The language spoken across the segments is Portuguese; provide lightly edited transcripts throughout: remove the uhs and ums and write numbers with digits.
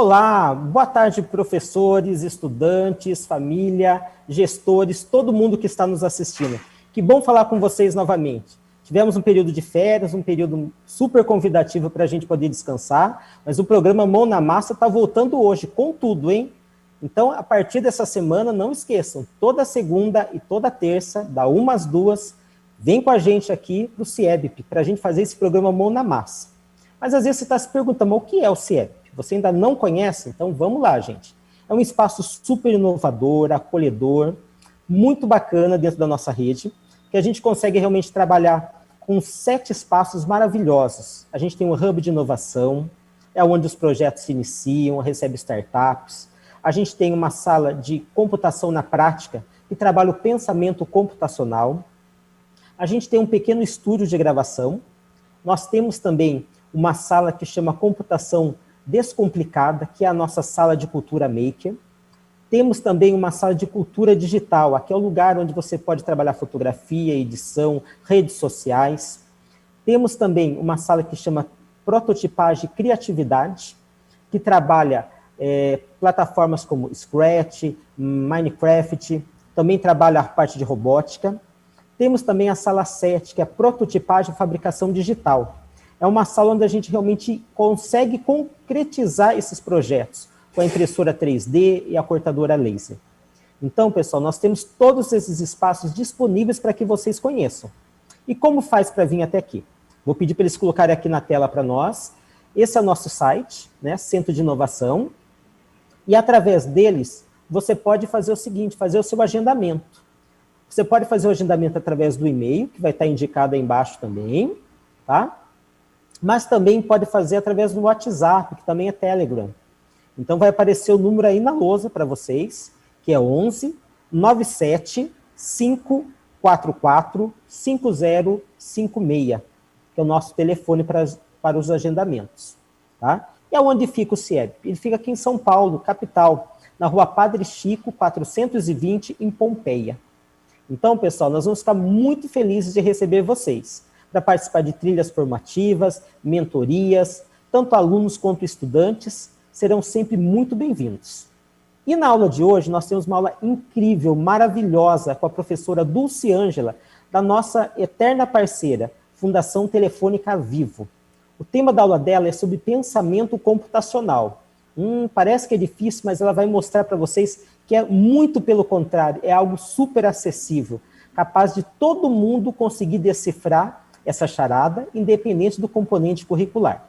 Olá, boa tarde, professores, estudantes, família, gestores, todo mundo que está nos assistindo. Que bom falar com vocês novamente. Tivemos um período de férias, um período super convidativo para a gente poder descansar, mas o programa Mão na Massa está voltando hoje, com tudo, hein? Então, a partir dessa semana, não esqueçam, toda segunda e toda terça, da 1 às 2, vem com a gente aqui para o CIEBP, para a gente fazer esse programa Mão na Massa. Mas às vezes você está se perguntando, o que é o CIEBP? Você ainda não conhece? Então vamos lá, gente. É um espaço super inovador, acolhedor, muito bacana dentro da nossa rede, que a gente consegue realmente trabalhar com 7 espaços maravilhosos. A gente tem um hub de inovação, é onde os projetos se iniciam, recebe startups. A gente tem uma sala de computação na prática, que trabalha o pensamento computacional. A gente tem um pequeno estúdio de gravação. Nós temos também uma sala que chama Computação Descomplicada, que é a nossa sala de cultura maker. Temos também uma sala de cultura digital, aqui é o lugar onde você pode trabalhar fotografia, edição, redes sociais. Temos também uma sala que chama Prototipagem e Criatividade, que trabalha plataformas como Scratch, Minecraft, também trabalha a parte de robótica. Temos também a sala 7, que é Prototipagem e Fabricação Digital. É uma sala onde a gente realmente consegue concretizar esses projetos, com a impressora 3D e a cortadora laser. Então, pessoal, nós temos todos esses espaços disponíveis para que vocês conheçam. E como faz para vir até aqui? Vou pedir para eles colocarem aqui na tela para nós. Esse é o nosso site, né, Centro de Inovação. E através deles, você pode fazer o seguinte, fazer o seu agendamento. Você pode fazer o agendamento através do e-mail, que vai estar indicado aí embaixo também, tá? Mas também pode fazer através do WhatsApp, que também é Telegram. Então vai aparecer o número aí na lousa para vocês, que é 11 97 544 5056, que é o nosso telefone para os agendamentos. Tá? E aonde fica o CIEBP? Ele fica aqui em São Paulo, capital, na rua Padre Chico, 420, em Pompeia. Então, pessoal, nós vamos ficar muito felizes de receber vocês para participar de trilhas formativas, mentorias, tanto alunos quanto estudantes, serão sempre muito bem-vindos. E na aula de hoje, nós temos uma aula incrível, maravilhosa, com a professora Dulce Ângela, da nossa eterna parceira, Fundação Telefônica Vivo. O tema da aula dela é sobre pensamento computacional. Parece que é difícil, mas ela vai mostrar para vocês que é muito pelo contrário, é algo super acessível, capaz de todo mundo conseguir decifrar essa charada, independente do componente curricular.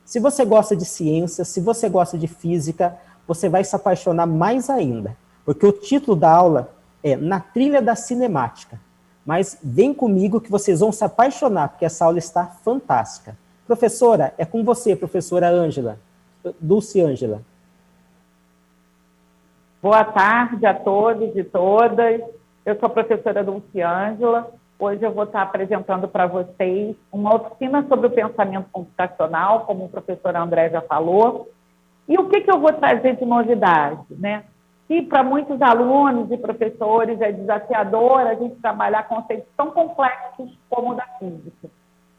Se você gosta de ciência, se você gosta de física, você vai se apaixonar mais ainda, porque o título da aula é Na Trilha da Cinemática. Mas vem comigo que vocês vão se apaixonar, porque essa aula está fantástica. Professora, é com você, professora Ângela, Dulce Ângela. Boa tarde a todos e todas. Eu sou a professora Dulce Ângela. Hoje eu vou estar apresentando para vocês uma oficina sobre o pensamento computacional, como o professor André já falou. E o que eu vou trazer de novidade, né? Que para muitos alunos e professores é desafiador a gente trabalhar conceitos tão complexos como o da física.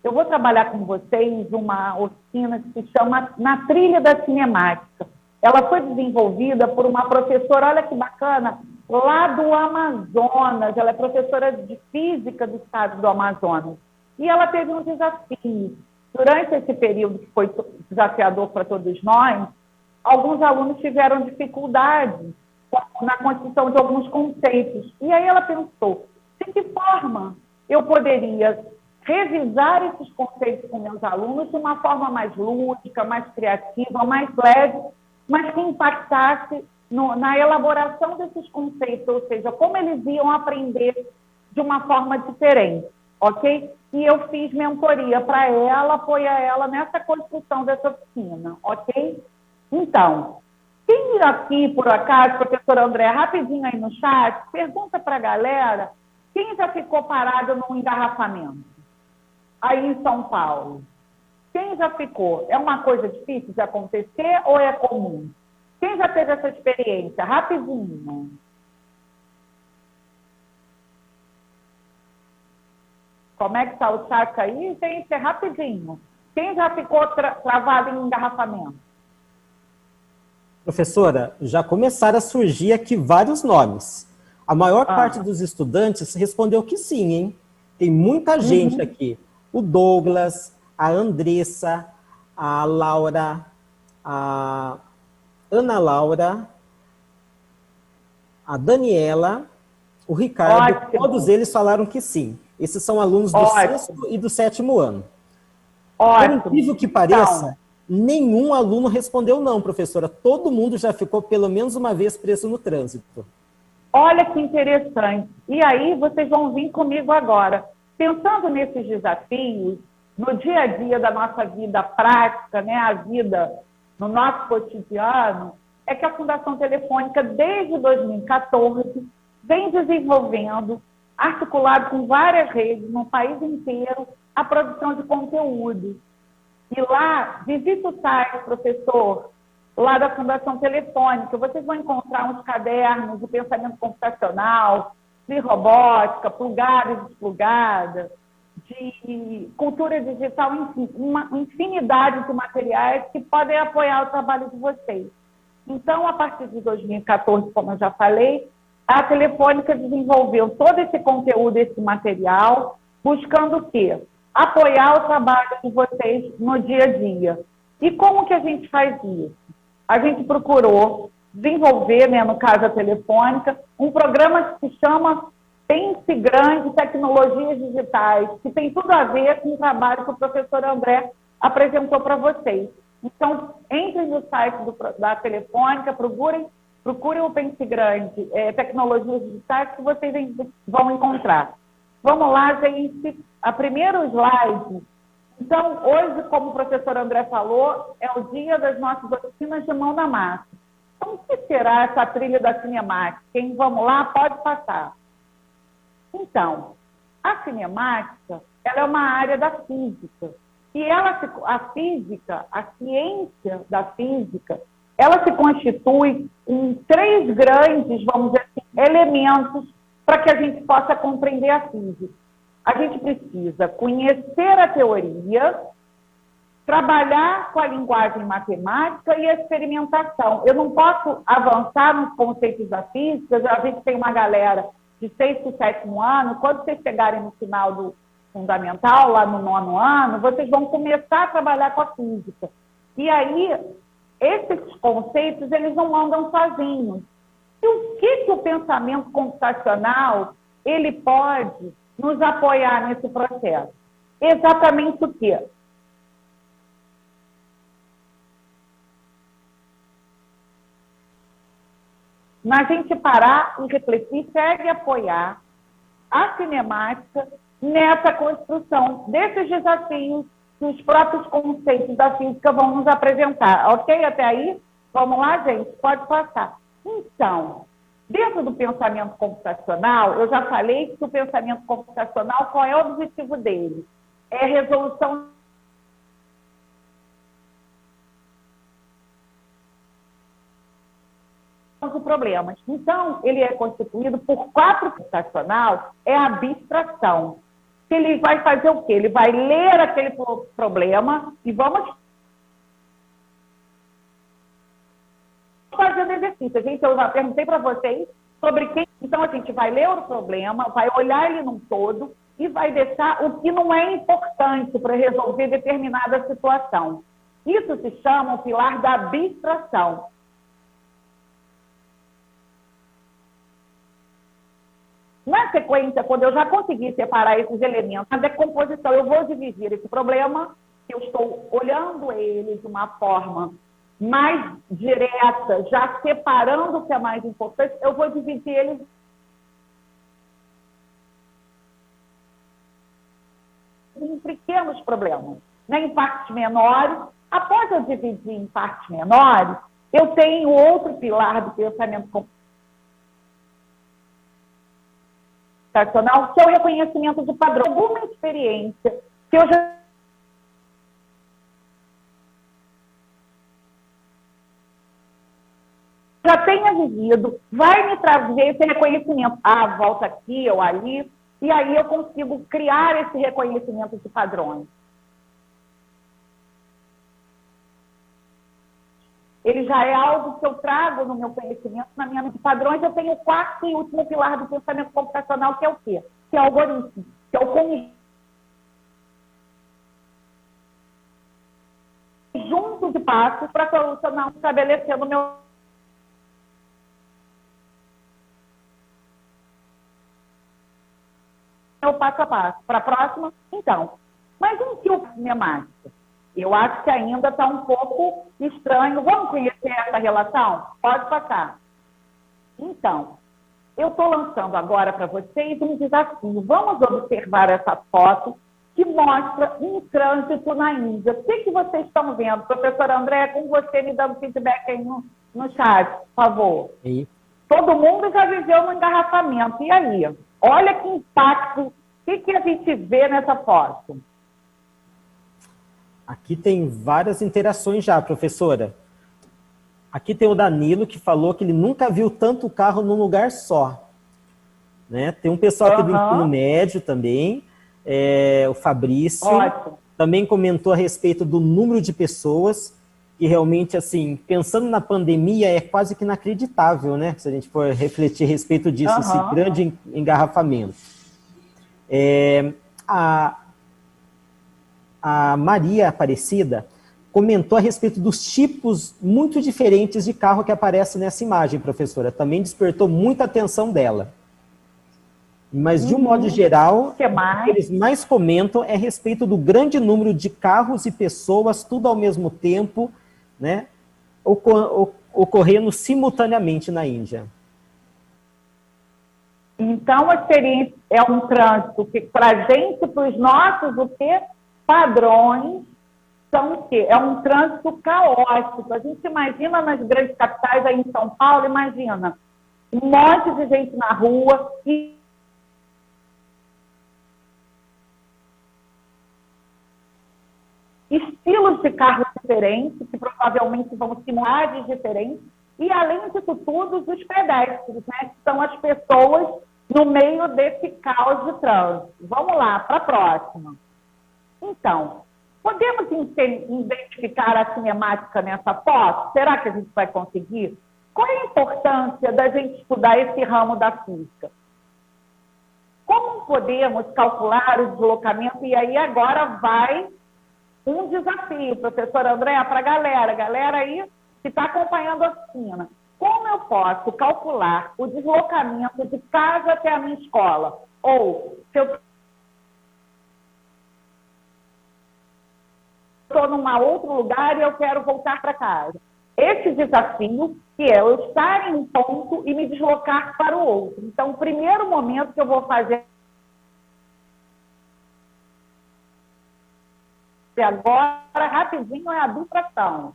Eu vou trabalhar com vocês uma oficina que se chama Na Trilha da Cinemática. Ela foi desenvolvida por uma professora, olha que bacana, lá do Amazonas. Ela é professora de física do estado do Amazonas. E ela teve um desafio. Durante esse período que foi desafiador para todos nós, alguns alunos tiveram dificuldade na construção de alguns conceitos. E aí ela pensou, de que forma eu poderia revisar esses conceitos com meus alunos de uma forma mais lúdica, mais criativa, mais leve, mas que impactasse na elaboração desses conceitos, ou seja, como eles iam aprender de uma forma diferente, ok? E eu fiz mentoria para ela, apoiar ela nessa construção dessa oficina, ok? Então, quem aqui, por acaso, professor André, rapidinho aí no chat, pergunta para a galera, quem já ficou parado num engarrafamento? Aí em São Paulo. Quem já ficou? É uma coisa difícil de acontecer ou é comum? Quem já teve essa experiência? Rapidinho. Como é que está o chat aí? Gente, é rapidinho. Quem já ficou travado em engarrafamento? Professora, já começaram a surgir aqui vários nomes. A maior parte dos estudantes respondeu que sim, hein? Tem muita gente aqui. O Douglas, a Andressa, a Laura, a Ana Laura, a Daniela, o Ricardo, Ótimo. Todos eles falaram que sim. Esses são alunos do sexto e do sétimo ano. Ótimo. Por incrível que pareça, nenhum aluno respondeu não, professora. Todo mundo já ficou pelo menos uma vez preso no trânsito. Olha que interessante. E aí vocês vão vir comigo agora. Pensando nesses desafios, no dia a dia da nossa vida prática, né, a vida no nosso cotidiano, é que a Fundação Telefônica, desde 2014, vem desenvolvendo, articulado com várias redes no país inteiro, a produção de conteúdo. E lá, visite o site, professor, lá da Fundação Telefônica, vocês vão encontrar uns cadernos de pensamento computacional, de robótica, plugada e desplugada, de cultura digital, enfim, uma infinidade de materiais que podem apoiar o trabalho de vocês. Então, a partir de 2014, como eu já falei, a Telefônica desenvolveu todo esse conteúdo, esse material, buscando o quê? Apoiar o trabalho de vocês no dia a dia. E como que a gente faz isso? A gente procurou desenvolver, né, no caso a Telefônica, um programa que se chama Pense Grande Tecnologias Digitais, que tem tudo a ver com o trabalho que o professor André apresentou para vocês. Então, entrem no site da Telefônica, procurem o Pense Grande Tecnologias Digitais, que vocês vão encontrar. Vamos lá, gente. A primeiro slide. Então, hoje, como o professor André falou, é o dia das nossas oficinas de mão na massa. Então, o que será essa trilha da cinemática? Quem vamos lá, pode passar. Então, a cinemática, ela é uma área da física. E a física, a ciência da física, ela se constitui em 3 grandes, vamos dizer assim, elementos para que a gente possa compreender a física. A gente precisa conhecer a teoria, trabalhar com a linguagem matemática e a experimentação. Eu não posso avançar nos conceitos da física, a gente tem uma galera de 6º e 7º ano, quando vocês chegarem no final do fundamental, lá no 9º ano, vocês vão começar a trabalhar com a física. E aí, esses conceitos, eles não andam sozinhos. E o que o pensamento computacional, ele pode nos apoiar nesse processo? Exatamente o quê? Na gente parar e refletir, segue apoiar a cinemática nessa construção desses desafios que os próprios conceitos da física vão nos apresentar. Ok? Até aí? Vamos lá, gente? Pode passar. Então, dentro do pensamento computacional, eu já falei que o pensamento computacional, qual é o objetivo dele? É a resolução de problemas. Então, ele é constituído por 4 computacional, é a abstração. Ele vai fazer o quê? Ele vai ler aquele problema e vamos fazendo exercício. Gente, eu já perguntei para vocês sobre quem... Então, a gente vai ler o problema, vai olhar ele num todo e vai deixar o que não é importante para resolver determinada situação. Isso se chama o pilar da abstração. Na sequência, quando eu já consegui separar esses elementos, a decomposição, eu vou dividir esse problema, eu estou olhando ele de uma forma mais direta, já separando o que é mais importante, eu vou dividir ele em pequenos problemas, né, em partes menores. Após eu dividir em partes menores, eu tenho outro pilar do pensamento computacional, que é o reconhecimento de padrão. Alguma experiência que eu já tenha vivido, vai me trazer esse reconhecimento. Ah, volta aqui ou ali, e aí eu consigo criar esse reconhecimento de padrões. ele já é algo que eu trago no meu conhecimento, na minha de padrões. Eu tenho o quarto e último pilar do pensamento computacional, que é o quê? Que é o algoritmo, que é o conjunto de passos para solucionar, estabelecendo o meu passo a passo. Para a próxima, então. Mas em que o cinemático? Eu acho que ainda está um pouco estranho. Vamos conhecer essa relação? Pode passar. Então, eu estou lançando agora para vocês um desafio. Vamos observar essa foto que mostra um trânsito na Índia. O que vocês estão vendo? Professor André, com você me dando feedback aí no chat, por favor. E... Todo mundo já viveu no engarrafamento. E aí? Olha que impacto. O que a gente vê nessa foto? Aqui tem várias interações já, professora. Aqui tem o Danilo, que falou que ele nunca viu tanto carro num lugar só. Né? Tem um pessoal aqui do ensino médio também, o Fabrício. Ótimo. Também comentou a respeito do número de pessoas, e realmente, assim, pensando na pandemia, é quase que inacreditável, né? Se a gente for refletir a respeito disso, esse grande engarrafamento. A Maria Aparecida comentou a respeito dos tipos muito diferentes de carro que aparecem nessa imagem, professora. Também despertou muita atenção dela. Mas, de um modo geral, o que eles mais comentam é a respeito do grande número de carros e pessoas, tudo ao mesmo tempo, né, ocorrendo simultaneamente na Índia. Então, a experiência é um trânsito que, para a gente, para os nossos, o quê? Padrões, são o quê? É um trânsito caótico. A gente imagina nas grandes capitais, aí em São Paulo, imagina um monte de gente na rua e estilos de carros diferentes, que provavelmente vão simular diferentes, e, além disso tudo, os pedestres, né, que são as pessoas no meio desse caos de trânsito. Vamos lá, para a próxima. Então, podemos identificar a cinemática nessa foto? Será que a gente vai conseguir? Qual é a importância da gente estudar esse ramo da física? Como podemos calcular o deslocamento? E aí agora vai um desafio, professor André, para a galera aí que está acompanhando a oficina. Como eu posso calcular o deslocamento de casa até a minha escola? Ou, se eu estou num outro lugar e eu quero voltar para casa. Esse desafio, que é eu estar em um ponto e me deslocar para o outro. Então, o primeiro momento que eu vou fazer agora, rapidinho, é a abstração.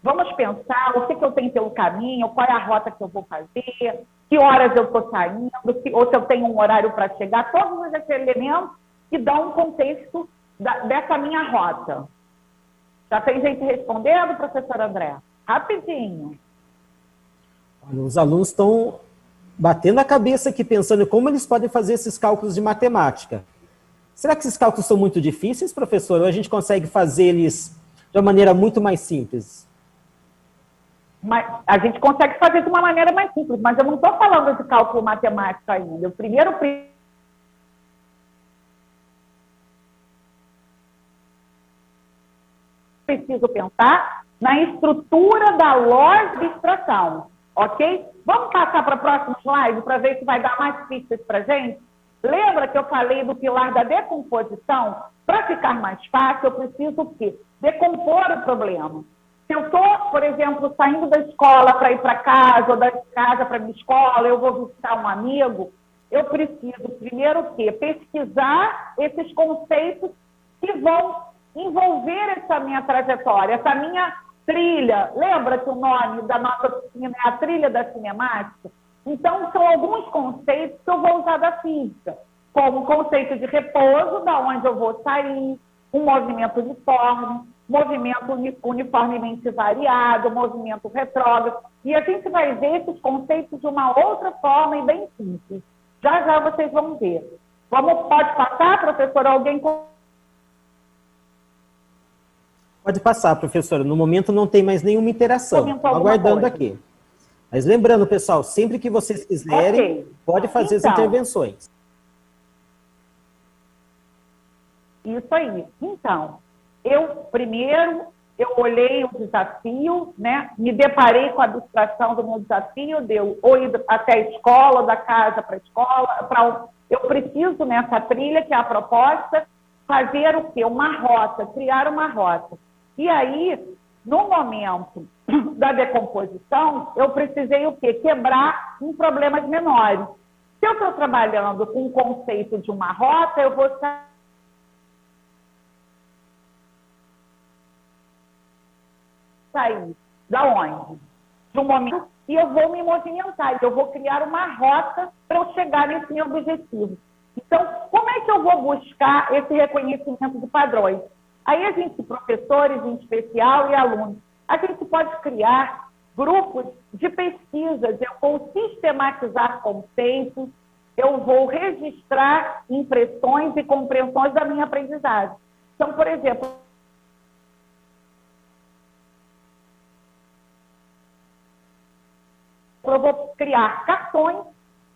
Vamos pensar o que eu tenho pelo caminho, qual é a rota que eu vou fazer, que horas eu estou saindo, ou se eu tenho um horário para chegar, todos esses elementos que dão um contexto dessa minha rota. Já tem gente respondendo, professor André? Rapidinho. Os alunos estão batendo a cabeça aqui, pensando como eles podem fazer esses cálculos de matemática. Será que esses cálculos são muito difíceis, professor? Ou a gente consegue fazer eles de uma maneira muito mais simples? Mas a gente consegue fazer de uma maneira mais simples, mas eu não estou falando de cálculo matemático ainda. Eu primeiro preciso pensar na estrutura da lógica de abstração, ok? Vamos passar para a próxima slide para ver se vai dar mais pistas para a gente? Lembra que eu falei do pilar da decomposição? Para ficar mais fácil, eu preciso o quê? Decompor o problema. Se eu estou, por exemplo, saindo da escola para ir para casa, ou da casa para a minha escola, eu vou visitar um amigo, eu preciso, primeiro, o quê? Pesquisar esses conceitos que vão envolver essa minha trajetória, essa minha trilha. Lembra que o nome da nossa oficina é a trilha da cinemática? Então, são alguns conceitos que eu vou usar da física, como o conceito de repouso, da onde eu vou sair, um movimento uniforme, movimento uniformemente variado, movimento retrógrado. E a gente vai ver esses conceitos de uma outra forma e bem simples. Já já vocês vão ver. Pode passar, professor? Alguém... Pode passar, professora. No momento não tem mais nenhuma interação. Estou aguardando aqui. Mas lembrando, pessoal, sempre que vocês quiserem, pode fazer as intervenções. Isso aí. Então, primeiro, eu olhei o desafio, né? Me deparei com a abstração do meu desafio, ou ir até a escola, ou da casa para a escola. Eu preciso, nessa trilha, que é a proposta, fazer o quê? Uma rota, criar uma rota. E aí, no momento da decomposição, eu precisei o quê? Quebrar em problemas menores. Se eu estou trabalhando com o conceito de uma rota, eu vou sair da onde? De um momento e eu vou me movimentar, eu vou criar uma rota para eu chegar nesse meu objetivo. Então, como é que eu vou buscar esse reconhecimento de padrões? Aí a gente, professores em especial e alunos, a gente pode criar grupos de pesquisas, eu vou sistematizar conceitos, eu vou registrar impressões e compreensões da minha aprendizagem. Então, por exemplo, eu vou criar cartões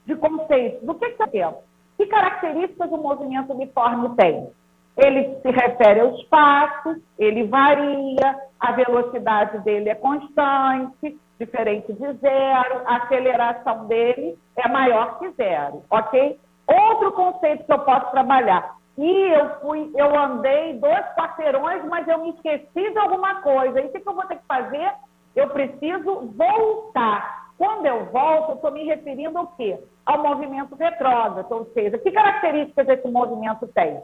de conceitos. Do que eu quero? Que características o movimento uniforme tem? Ele se refere ao espaço, ele varia, a velocidade dele é constante, diferente de zero, a aceleração dele é maior que zero, ok? Outro conceito que eu posso trabalhar. E eu andei 2 quarteirões, mas eu me esqueci de alguma coisa. E o que eu vou ter que fazer? Eu preciso voltar. Quando eu volto, eu estou me referindo ao quê? Ao movimento retrógrado, ou seja, que características esse movimento tem?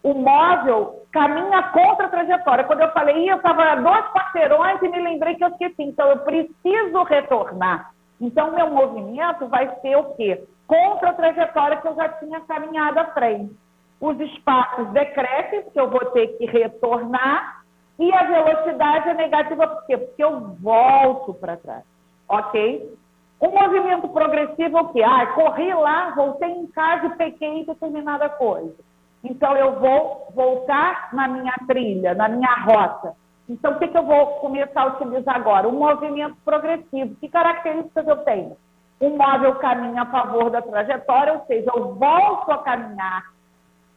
O móvel caminha contra a trajetória. Quando eu falei, eu estava a 2 quarteirões e me lembrei que eu esqueci. Então, eu preciso retornar. Então, meu movimento vai ser o quê? Contra a trajetória que eu já tinha caminhado à frente. Os espaços decrescem, porque eu vou ter que retornar, e a velocidade é negativa, por quê? Porque eu volto para trás, ok? O movimento progressivo é o quê? Corri lá, voltei em casa e peguei determinada coisa. Então, eu vou voltar na minha trilha, na minha rota. Então, o que eu vou começar a utilizar agora? O movimento progressivo. Que características eu tenho? O móvel caminha a favor da trajetória, ou seja, eu volto a caminhar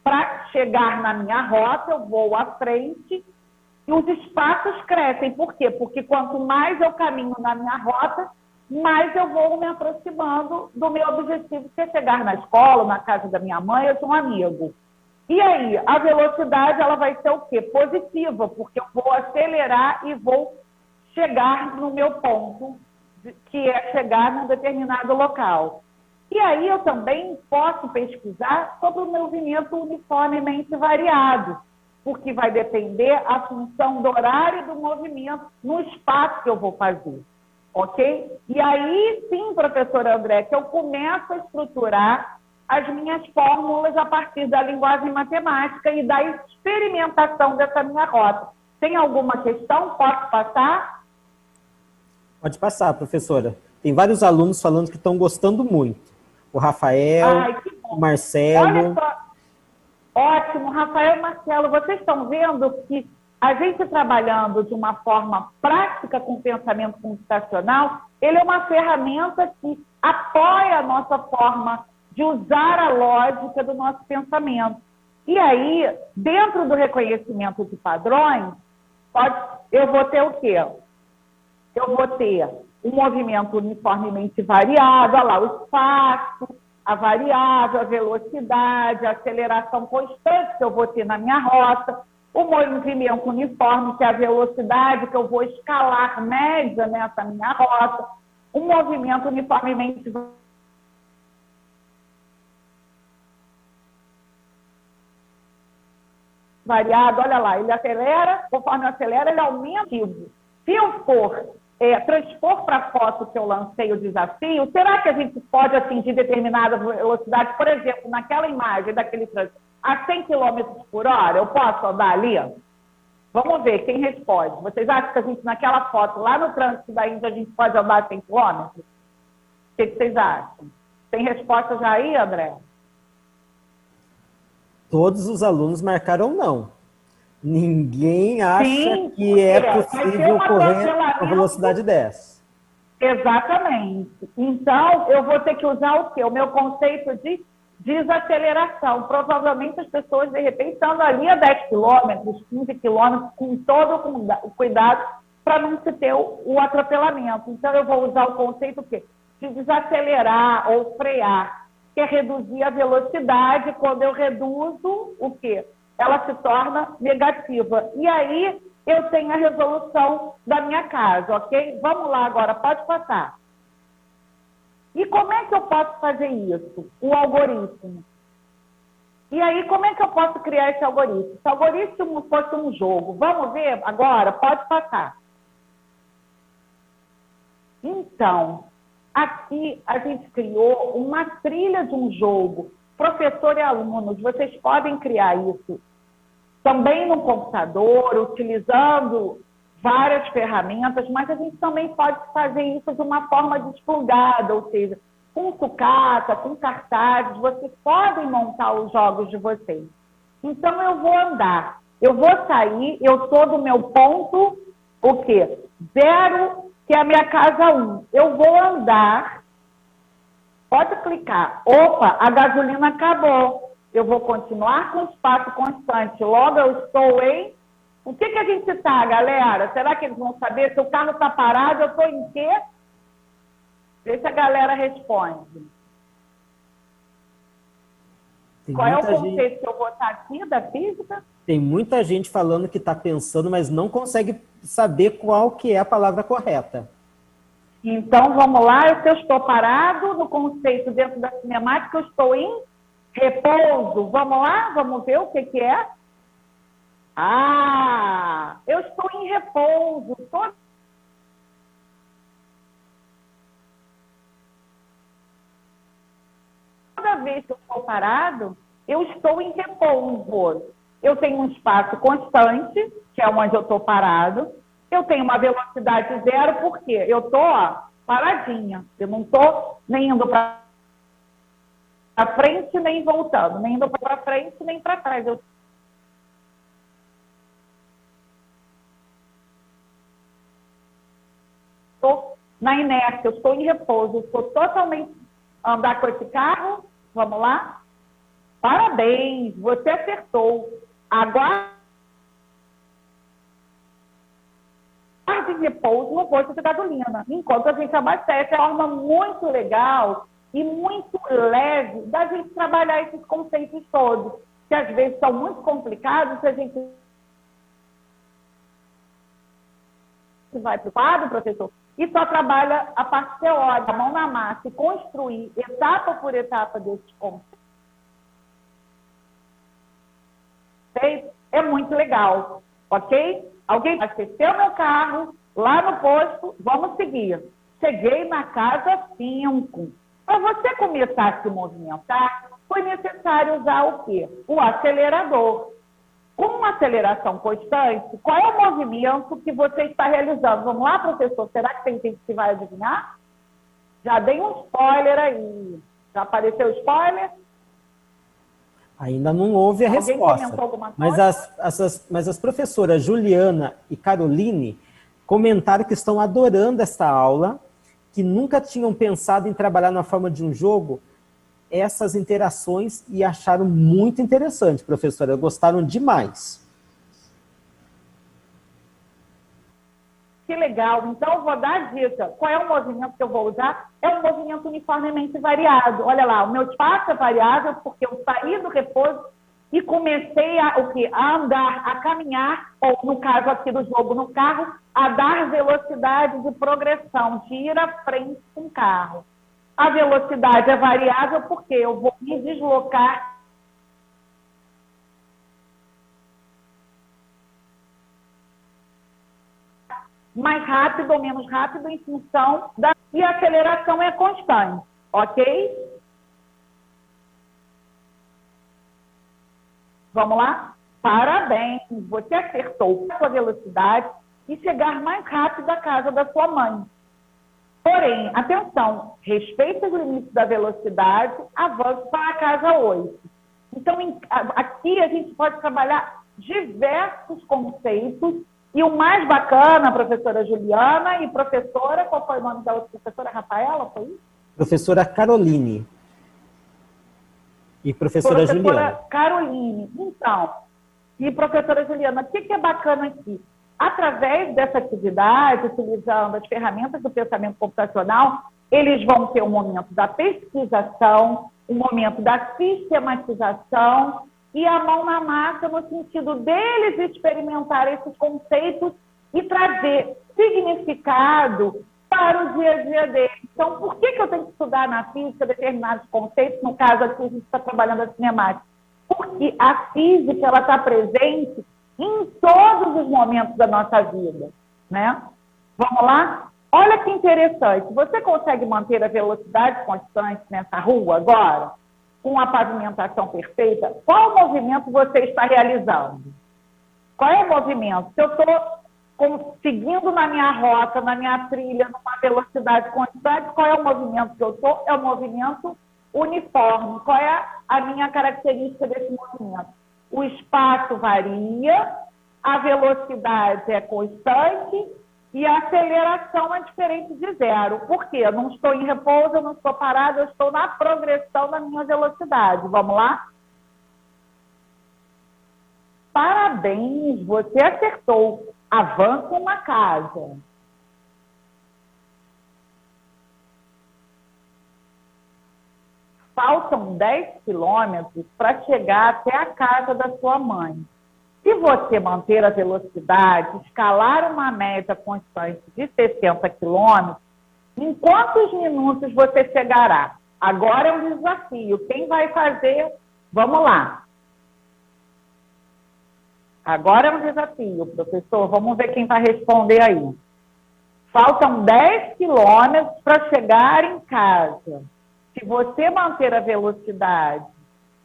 para chegar na minha rota, eu vou à frente e os espaços crescem. Por quê? Porque quanto mais eu caminho na minha rota, mais eu vou me aproximando do meu objetivo, que é chegar na escola, na casa da minha mãe ou de um amigo. E aí, a velocidade ela vai ser o quê? Positiva, porque eu vou acelerar e vou chegar no meu ponto, que é chegar num determinado local. E aí eu também posso pesquisar sobre o movimento uniformemente variado, porque vai depender a função do horário do movimento no espaço que eu vou fazer, ok? E aí sim, professora André, que eu começo a estruturar as minhas fórmulas a partir da linguagem matemática e da experimentação dessa minha rota. Tem alguma questão? Posso passar? Pode passar, professora. Tem vários alunos falando que estão gostando muito. O Rafael, o Marcelo. Olha só. Ótimo, Rafael e Marcelo, vocês estão vendo que a gente trabalhando de uma forma prática com o pensamento computacional, ele é uma ferramenta que apoia a nossa forma de usar a lógica do nosso pensamento. E aí, dentro do reconhecimento de padrões, eu vou ter o quê? Eu vou ter um movimento uniformemente variado, olha lá, o espaço, a variável, a velocidade, a aceleração constante que eu vou ter na minha rota, o movimento uniforme, que é a velocidade que eu vou escalar média nessa minha rota, um movimento uniformemente variado, olha lá, ele acelera, conforme acelera, ele aumenta. Se eu for transpor para a foto que eu lancei o desafio, será que a gente pode atingir determinada velocidade? Por exemplo, naquela imagem daquele trânsito, a 100 km por hora, eu posso andar ali? Vamos ver quem responde. Vocês acham que a gente, naquela foto, lá no trânsito da Índia, a gente pode andar a 100 km? O que vocês acham? Tem resposta já aí, André? Todos os alunos marcaram não. Ninguém acha Sim, que é vai ter possível um correr com a atropelamento. velocidade dessa. Exatamente. Então, eu vou ter que usar o quê? O meu conceito de desaceleração. Provavelmente as pessoas, de repente, estão ali a 10 quilômetros, 15 quilômetros, com todo o cuidado para não se ter o atropelamento. Então, eu vou usar o conceito o quê? De desacelerar ou frear, que é reduzir a velocidade. Quando eu reduzo, o quê? Ela se torna negativa. E aí, eu tenho a resolução da minha casa, ok? Vamos lá agora, pode passar. E como é que eu posso fazer isso? O algoritmo. E aí, como é que eu posso criar esse algoritmo? Se o algoritmo fosse um jogo, vamos ver agora? Pode passar. Então, aqui a gente criou uma trilha de um jogo. Professor e alunos, vocês podem criar isso também no computador, utilizando várias ferramentas, mas a gente também pode fazer isso de uma forma desplugada, ou seja, com sucata, com cartazes, vocês podem montar os jogos de vocês. Então, eu vou andar, eu vou sair, eu estou do meu ponto, o quê? 0, que é a minha casa 1. Eu vou andar, pode clicar, opa, a gasolina acabou. Eu vou continuar com espaço constante. Logo, eu estou em... O que a gente está, galera? Será que eles vão saber? Se o carro está parado, eu estou em quê? Deixa a galera responde. Qual é o conceito que eu vou estar aqui da física? Tem muita gente falando que está pensando, mas não consegue saber qual que é a palavra correta. Então, vamos lá. Se eu estou parado, no conceito dentro da cinemática, eu estou em repouso. Vamos lá? Vamos ver o que é? Ah, eu estou em repouso. Toda vez que eu estou parado, eu estou em repouso. Eu tenho um espaço constante, que é onde eu estou parado. Eu tenho uma velocidade 0, porque eu estou paradinha. Eu não estou nem indo para frente, nem voltando. Nem indo para frente, nem para trás. Eu estou na inércia, eu estou em repouso. Eu estou totalmente... Andar com esse carro, vamos lá? Parabéns, você acertou. Agora, em repouso no posto de gasolina, enquanto a gente abastece. É uma forma muito legal e muito leve da gente trabalhar esses conceitos todos, que às vezes são muito complicados, se a gente vai para o quadro, professor, e só trabalha a parte teórica, a mão na massa, e construir etapa por etapa desses conceitos. É muito legal, ok? Alguém abasteceu meu carro, lá no posto, vamos seguir. Cheguei na casa 5. Para você começar a se movimentar, foi necessário usar o quê? O acelerador. Com uma aceleração constante, qual é o movimento que você está realizando? Vamos lá, professor? Será que tem gente que vai adivinhar? Já dei um spoiler aí. Já apareceu o spoiler? Ainda não houve a Alguém resposta. comentou alguma coisa? Mas as professoras Juliana e Caroline comentaram que estão adorando esta aula, que nunca tinham pensado em trabalhar na forma de um jogo, essas interações, e acharam muito interessante, professora. Gostaram demais. Que legal. Então, eu vou dar a dica. Qual é o movimento que eu vou usar? É um movimento uniformemente variado. Olha lá, o meu espaço é variável porque eu saí do repouso e comecei a andar, a caminhar, ou no caso aqui do jogo no carro, a dar velocidade de progressão, de ir à frente com o carro. A velocidade é variável porque eu vou me deslocar mais rápido ou menos rápido em função da... E a aceleração é constante, ok? Vamos lá? Parabéns, você acertou a sua velocidade e chegar mais rápido à casa da sua mãe. Porém, atenção, respeite os limites da velocidade, avance para a casa 8. Então, aqui a gente pode trabalhar diversos conceitos. E o mais bacana, professora Juliana e professora, qual foi o nome da outra professora? Rafaela, foi isso? Professora Caroline. E professora Juliana. Caroline. Então, e professora Juliana, o que é bacana aqui? Através dessa atividade, utilizando as ferramentas do pensamento computacional, eles vão ter um momento da pesquisação, um momento da sistematização e a mão na massa no sentido deles experimentar esses conceitos e trazer significado para o dia a dia deles. Então, por que eu tenho que estudar na física determinados conceitos? No caso aqui, a gente está trabalhando a cinemática. Porque a física ela está presente em todos os momentos da nossa vida, né? Vamos lá? Olha que interessante. Você consegue manter a velocidade constante nessa rua agora? Com a pavimentação perfeita? Qual movimento você está realizando? Qual é o movimento? Se eu estou seguindo na minha rota, na minha trilha, numa velocidade constante, qual é o movimento que eu estou? É o movimento uniforme. Qual é a minha característica desse movimento? O espaço varia, a velocidade é constante e a aceleração é diferente de zero. Por quê? Eu não estou em repouso, eu não estou parado, eu estou na progressão da minha velocidade. Vamos lá? Parabéns, você acertou. Avança uma casa. Faltam 10 quilômetros para chegar até a casa da sua mãe. Se você manter a velocidade, escalar uma média constante de 60 quilômetros, em quantos minutos você chegará? Agora é um desafio. Quem vai fazer? Vamos lá. Agora é um desafio, professor. Vamos ver quem vai responder aí. Faltam 10 quilômetros para chegar em casa. Se você manter a velocidade,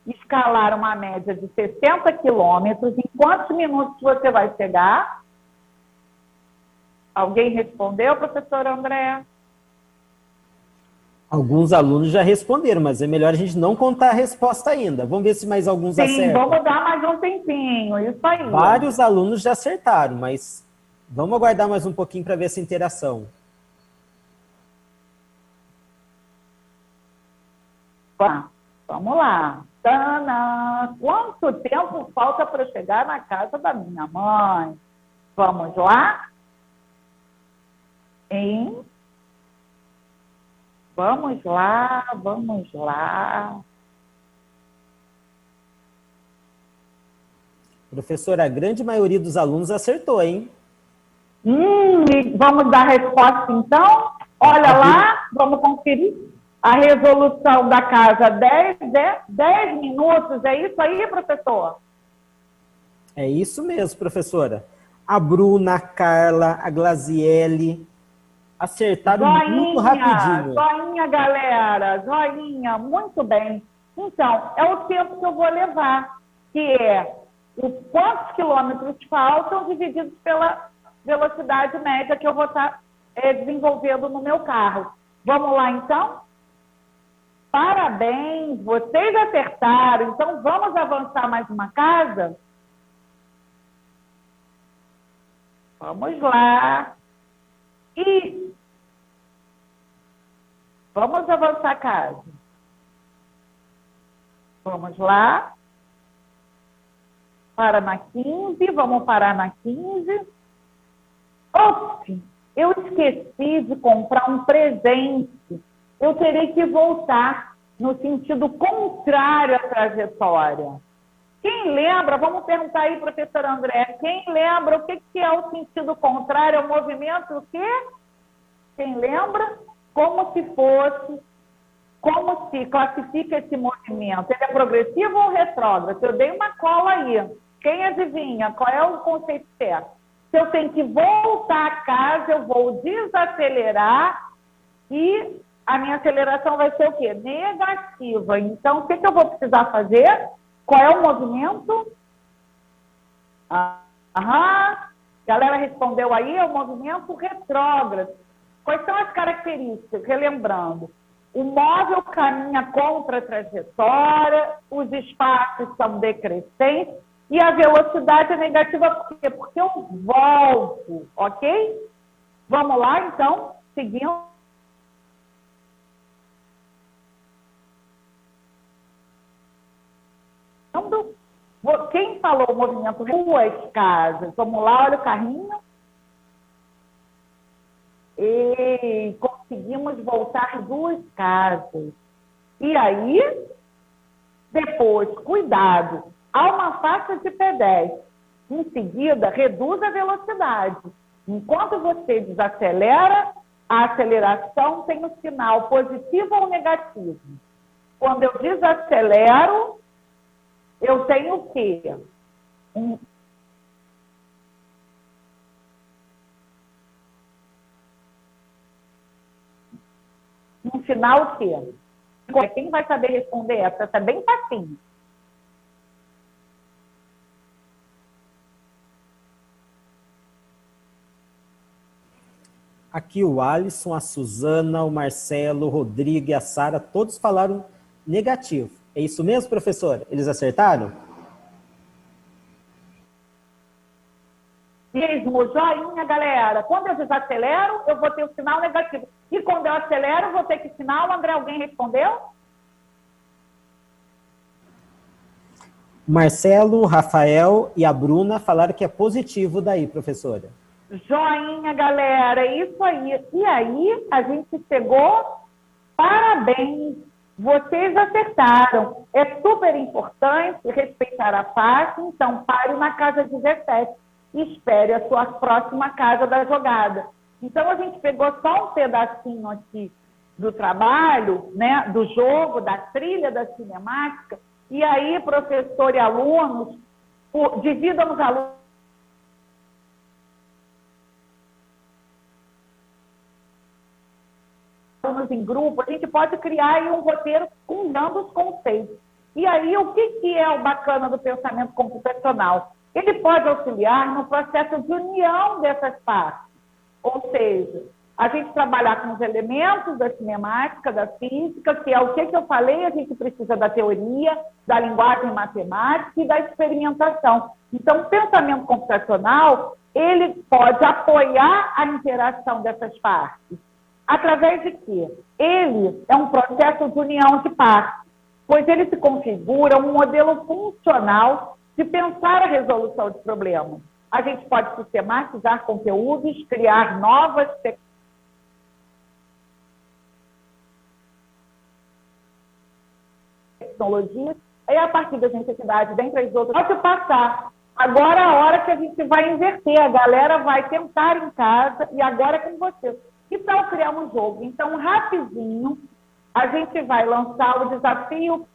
escalar uma média de 60 quilômetros, em quantos minutos você vai chegar? Alguém respondeu, professor André? Alguns alunos já responderam, mas é melhor a gente não contar a resposta ainda. Vamos ver se mais alguns acertam. Sim, vamos dar mais um tempinho, isso aí. Vários alunos já acertaram, mas vamos aguardar mais um pouquinho para ver essa interação. Vamos lá. Tana, quanto tempo falta para chegar na casa da minha mãe? Vamos lá? Hein? Vamos lá, vamos lá. Professora, a grande maioria dos alunos acertou, hein? E vamos dar a resposta, então? Olha lá, vamos conferir. A resolução da casa, 10 minutos, é isso aí, professor? É isso mesmo, professora. A Bruna, a Carla, a Glaziele acertaram muito rapidinho. Joinha, galera, joinha, muito bem. Então, é o tempo que eu vou levar, que é os quantos quilômetros faltam divididos pela velocidade média que eu vou estar desenvolvendo no meu carro. Vamos lá, então? Parabéns, vocês acertaram. Então, vamos avançar mais uma casa? Vamos lá. E vamos avançar a casa. Vamos lá. Para na 15, vamos parar na 15. Ops, eu esqueci de comprar um presente. Eu terei que voltar no sentido contrário à trajetória. Quem lembra, vamos perguntar aí, professor André, quem lembra o que é o sentido contrário ao movimento? O quê? Quem lembra? Como se classifica esse movimento? Ele é progressivo ou retrógrado? Eu dei uma cola aí. Quem adivinha? Qual é o conceito certo? Se eu tenho que voltar a casa, eu vou desacelerar e a minha aceleração vai ser o quê? Negativa. Então, o que eu vou precisar fazer? Qual é o movimento? Galera respondeu aí, é o movimento retrógrado. Quais são as características? Relembrando, o móvel caminha contra a trajetória, os espaços são decrescentes E a velocidade é negativa por quê? Porque eu volto, ok? Vamos lá, então, seguindo. Quem falou o movimento duas casas? Vamos lá, olha o carrinho. E conseguimos voltar duas casas. E aí, depois, cuidado, há uma faixa de pedestre. Em seguida, reduz a velocidade. Enquanto você desacelera, a aceleração tem um sinal positivo ou negativo. Quando eu desacelero, eu tenho o quê? Um sinal o quê? Quem vai saber responder essa? Essa é bem facinho. Aqui o Alisson, a Suzana, o Marcelo, o Rodrigo e a Sara, todos falaram negativo. É isso mesmo, professor? Eles acertaram? Mesmo, joinha, galera. Quando eu desacelero, eu vou ter o sinal negativo. E quando eu acelero, eu vou ter que sinal. André, alguém respondeu? Marcelo, Rafael e a Bruna falaram que é positivo daí, professora. Joinha, galera. Isso aí. E aí, a gente chegou. Parabéns. Vocês acertaram. É super importante respeitar a faixa. Então, pare na casa 17 e espere a sua próxima casa da jogada. Então, a gente pegou só um pedacinho aqui do trabalho, né, do jogo, da trilha da cinemática, e aí, professor e alunos, dividam os alunos em grupo, a gente pode criar aí um roteiro usando os conceitos. E aí, o que é o bacana do pensamento computacional? Ele pode auxiliar no processo de união dessas partes. Ou seja, a gente trabalhar com os elementos da cinemática, da física, que é o que eu falei, a gente precisa da teoria, da linguagem matemática e da experimentação. Então, o pensamento computacional, ele pode apoiar a interação dessas partes. Através de quê? Ele é um processo de união de partes, pois ele se configura um modelo funcional de pensar a resolução de problemas. A gente pode sistematizar conteúdos, criar novas tecnologias, e a partir das necessidades, dentre as outras, pode passar. Agora é a hora que a gente vai inverter, a galera vai tentar em casa, e agora é com você. E para criar um jogo? Então, rapidinho, a gente vai lançar o desafio.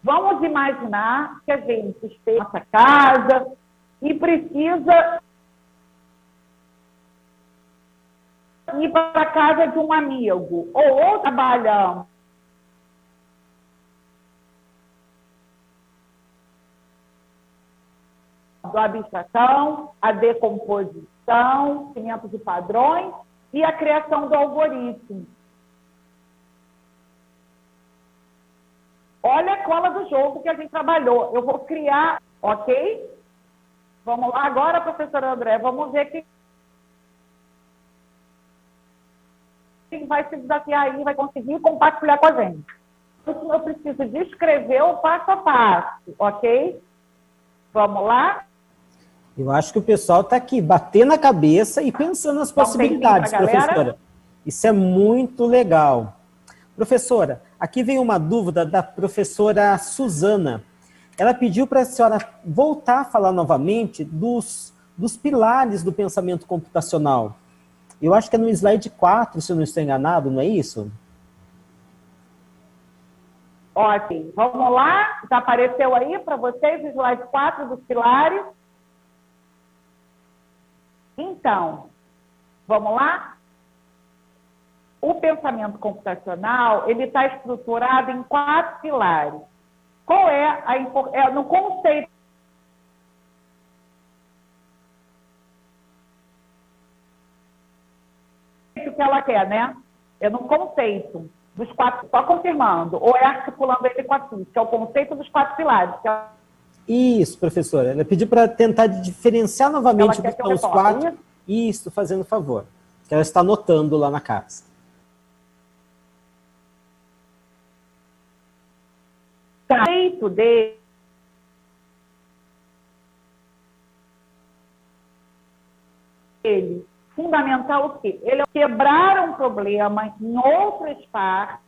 Vamos imaginar que a gente esteja na nossa casa e precisa ir para a casa de um amigo, ou trabalhamos a abstração, a decomposição, conhecimento de padrões e a criação do algoritmo. Olha a cola do jogo que a gente trabalhou. Eu vou criar, ok? Vamos lá agora, professor André, vamos ver quem vai se desafiar aí, vai conseguir compartilhar com a gente. Eu preciso descrever o passo a passo, ok? Vamos lá? Eu acho que o pessoal está aqui batendo a cabeça e pensando nas possibilidades, professora. Isso é muito legal. Professora, aqui vem uma dúvida da professora Suzana. Ela pediu para a senhora voltar a falar novamente dos pilares do pensamento computacional. Eu acho que é no slide 4, se eu não estou enganado, não é isso? Ótimo. Vamos lá? Já apareceu aí para vocês o slide 4 dos pilares? Então, vamos lá? O pensamento computacional, ele está estruturado em 4 pilares. Qual é no conceito que ela quer, né? É no conceito. dos quatro, só confirmando, ou é articulando ele com a FIS, que é o conceito dos quatro pilares. Que é... Isso, professora. Ela pediu para tentar diferenciar novamente o que são os quatro. Isso, fazendo favor. Que ela está anotando lá na casa. O conceito dele fundamental o quê? Ele é quebrar um problema em outras partes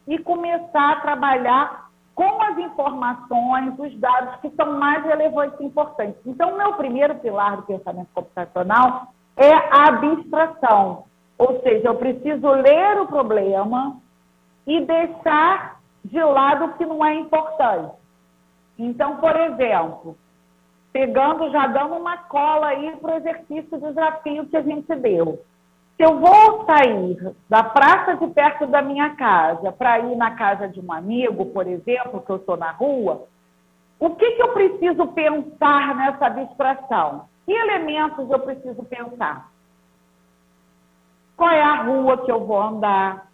e começar a trabalhar com as informações, os dados que são mais relevantes e importantes. Então, o meu primeiro pilar do pensamento computacional é a abstração. Ou seja, eu preciso ler o problema e deixar de lado o que não é importante. Então, por exemplo, já dando uma cola aí para o exercício do desafio que a gente deu. Se eu vou sair da praça de perto da minha casa para ir na casa de um amigo, por exemplo, que eu estou na rua, o que eu preciso pensar nessa abstração? Que elementos eu preciso pensar? Qual é a rua que eu vou andar?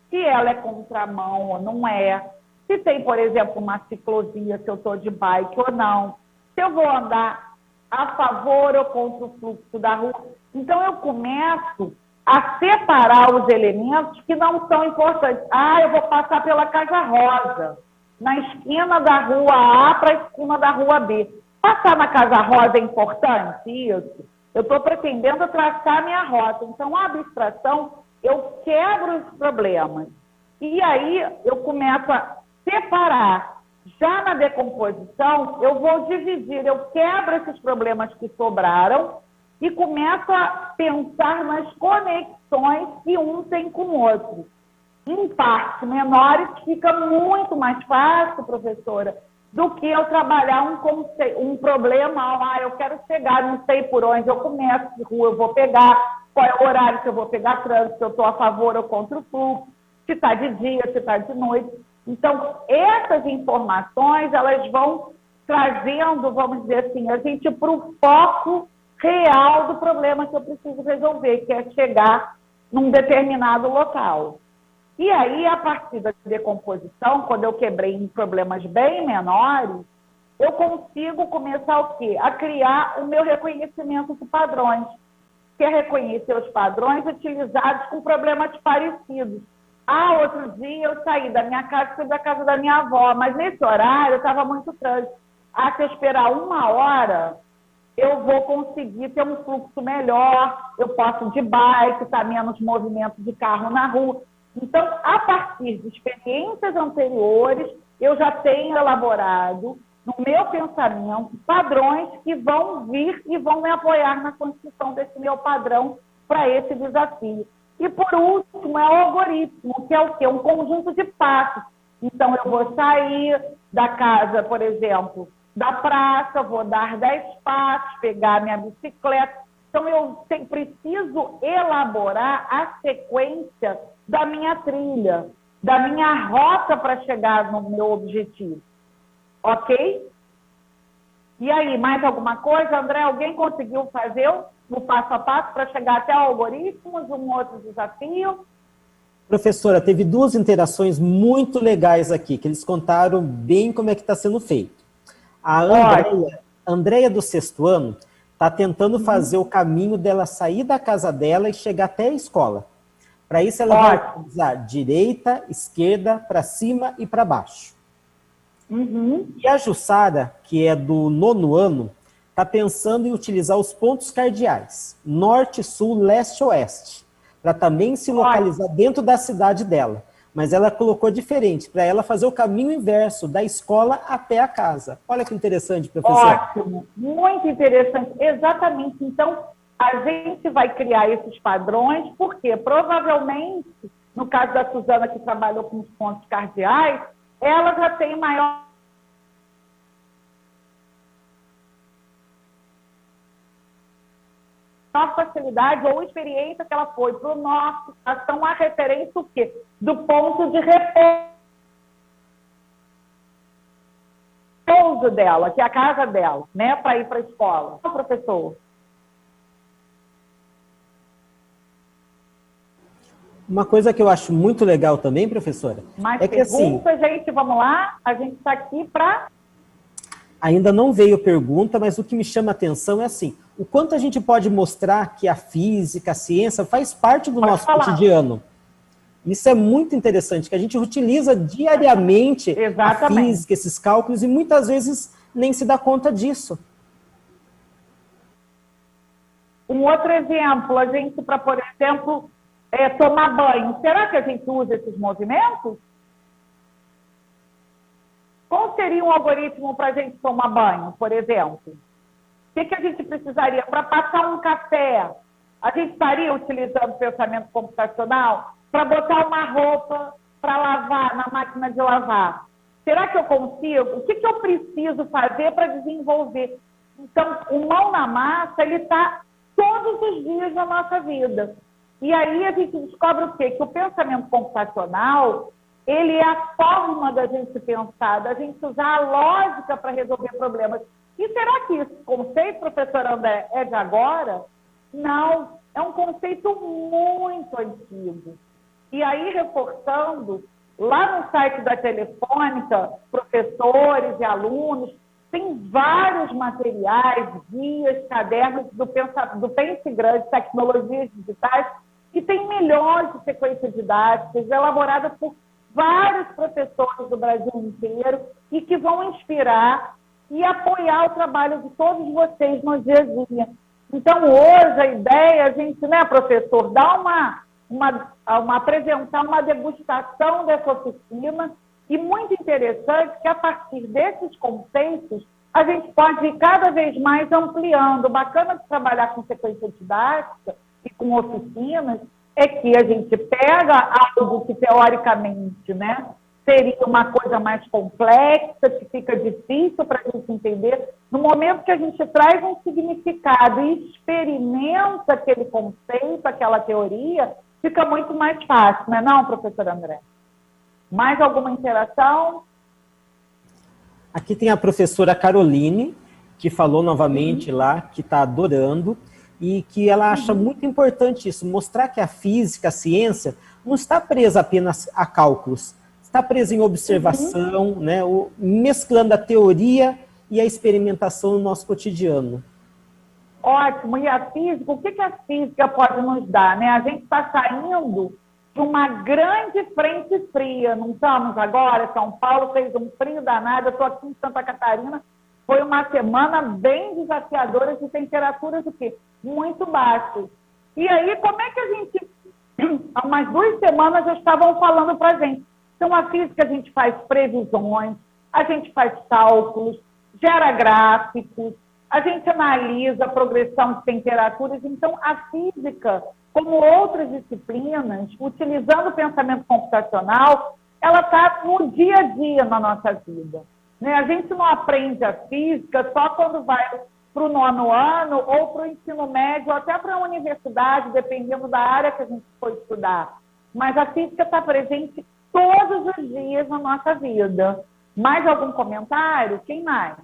Se ela é contramão ou não é? Se tem, por exemplo, uma ciclovia, se eu estou de bike ou não? Se eu vou andar a favor ou contra o fluxo da rua? Então, eu começo a separar os elementos que não são importantes. Ah, eu vou passar pela Casa Rosa, na esquina da rua A para a esquina da rua B. Passar na Casa Rosa é importante? Isso. Eu estou pretendendo traçar minha rota. Então, a abstração, eu quebro os problemas. E aí, eu começo a separar. Já na decomposição, eu vou dividir, eu quebro esses problemas que sobraram e começo a pensar nas conexões que um tem com o outro. Em partes menores, fica muito mais fácil, professora, do que eu trabalhar um problema. Ah, eu quero chegar, não sei por onde eu começo, que rua eu vou pegar, qual é o horário que eu vou pegar trânsito, se eu estou a favor ou contra o fluxo, se está de dia, se está de noite. Então, essas informações, elas vão trazendo, vamos dizer assim, a gente para o foco real do problema que eu preciso resolver, que é chegar num determinado local. E aí, a partir da decomposição, quando eu quebrei em problemas bem menores, eu consigo começar o quê? A criar o meu reconhecimento de padrões, que é reconhecer os padrões utilizados com problemas parecidos. Ah, outro dia eu saí da minha casa e fui da casa da minha avó, mas nesse horário estava muito trânsito. Ah, se eu esperar 1 hora, eu vou conseguir ter um fluxo melhor, eu posso ir de bike, tá menos movimento de carro na rua. Então, a partir de experiências anteriores, eu já tenho elaborado no meu pensamento padrões que vão vir e vão me apoiar na construção desse meu padrão para esse desafio. E, por último, é o algoritmo, que é o quê? Um conjunto de passos. Então, eu vou sair da casa, por exemplo, da praça, vou dar 10 passos, pegar minha bicicleta. Então, eu preciso elaborar a sequência da minha trilha, da minha rota para chegar no meu objetivo. Ok? E aí, mais alguma coisa? André, alguém conseguiu fazer o passo a passo para chegar até algoritmos, um outro desafio? Professora, teve 2 interações muito legais aqui, que eles contaram bem como é que está sendo feito. A Andréia do 6º ano está tentando fazer o caminho dela sair da casa dela e chegar até a escola. Para isso, ela vai usar direita, esquerda, para cima e para baixo. E a Jussara, que é do 9º ano, está pensando em utilizar os pontos cardeais, norte, sul, leste, oeste, para também se localizar dentro da cidade dela. Mas ela colocou diferente, para ela fazer o caminho inverso, da escola até a casa. Olha que interessante, professor. Ótimo, muito interessante. Exatamente. Então, a gente vai criar esses padrões, porque provavelmente, no caso da Suzana, que trabalhou com os pontos cardeais, ela já tem maior facilidade ou experiência que ela foi para o norte, então a referência o quê? Do ponto de repouso dela, que é a casa dela, né, para ir para a escola. Professor? Uma coisa que eu acho muito legal também, professora, Mais é que assim, perguntas, gente? Vamos lá? A gente está aqui para... ainda não veio pergunta, mas o que me chama a atenção é assim, o quanto a gente pode mostrar que a física, a ciência faz parte do Pode nosso falar. cotidiano. Isso é muito interessante, que a gente utiliza diariamente a Exatamente. física, esses cálculos, e muitas vezes nem se dá conta disso. Um outro exemplo, a gente, para, por exemplo, tomar banho. Será que a gente usa esses movimentos? Qual seria um algoritmo para a gente tomar banho, por exemplo? O que a gente precisaria? Para passar um café, a gente estaria utilizando pensamento computacional? Para botar uma roupa para lavar na máquina de lavar? Será que eu consigo? O que eu preciso fazer para desenvolver? Então, o mão na massa, ele está todos os dias na nossa vida. E aí a gente descobre o quê? Que o pensamento computacional, ele é a forma da gente pensar, da gente usar a lógica para resolver problemas. E será que esse conceito, professor André, é de agora? Não, é um conceito muito antigo. E aí, reforçando, lá no site da Telefônica, professores e alunos, tem vários materiais, guias, cadernos do Pense Grande, tecnologias digitais, que tem milhões de sequências didáticas elaboradas por vários professores do Brasil inteiro e que vão inspirar e apoiar o trabalho de todos vocês no dia a dia. Então, hoje, a ideia é a gente, né, professor, dar apresentar uma degustação dessa oficina, e muito interessante que, a partir desses conceitos, a gente pode ir cada vez mais ampliando. O bacana de trabalhar com sequência didática e com oficinas é que a gente pega algo que, teoricamente, né, seria uma coisa mais complexa, que fica difícil para a gente entender. No momento que a gente traz um significado e experimenta aquele conceito, aquela teoria, fica muito mais fácil, não é não, professor André? Mais alguma interação? Aqui tem a professora Caroline, que falou novamente lá, que está adorando, e que ela acha muito importante isso, mostrar que a física, a ciência, não está presa apenas a cálculos, está presa em observação, né, mesclando a teoria e a experimentação no nosso cotidiano. Ótimo. E a física, o que a física pode nos dar? Né? A gente está saindo de uma grande frente fria, não estamos agora? São Paulo fez um frio danado, eu estou aqui em Santa Catarina, foi uma semana bem desafiadora de temperaturas o quê? Muito baixas. E aí, como é que a gente... Há umas 2 semanas já estavam falando para a gente. Então, a física, a gente faz previsões, a gente faz cálculos, gera gráficos, a gente analisa a progressão de temperaturas. Então, a física, como outras disciplinas, utilizando o pensamento computacional, ela está no dia a dia na nossa vida. Né? A gente não aprende a física só quando vai para o 9º ano ou para o ensino médio, ou até para a universidade, dependendo da área que a gente for estudar. Mas a física está presente todos os dias na nossa vida. Mais algum comentário? Quem mais?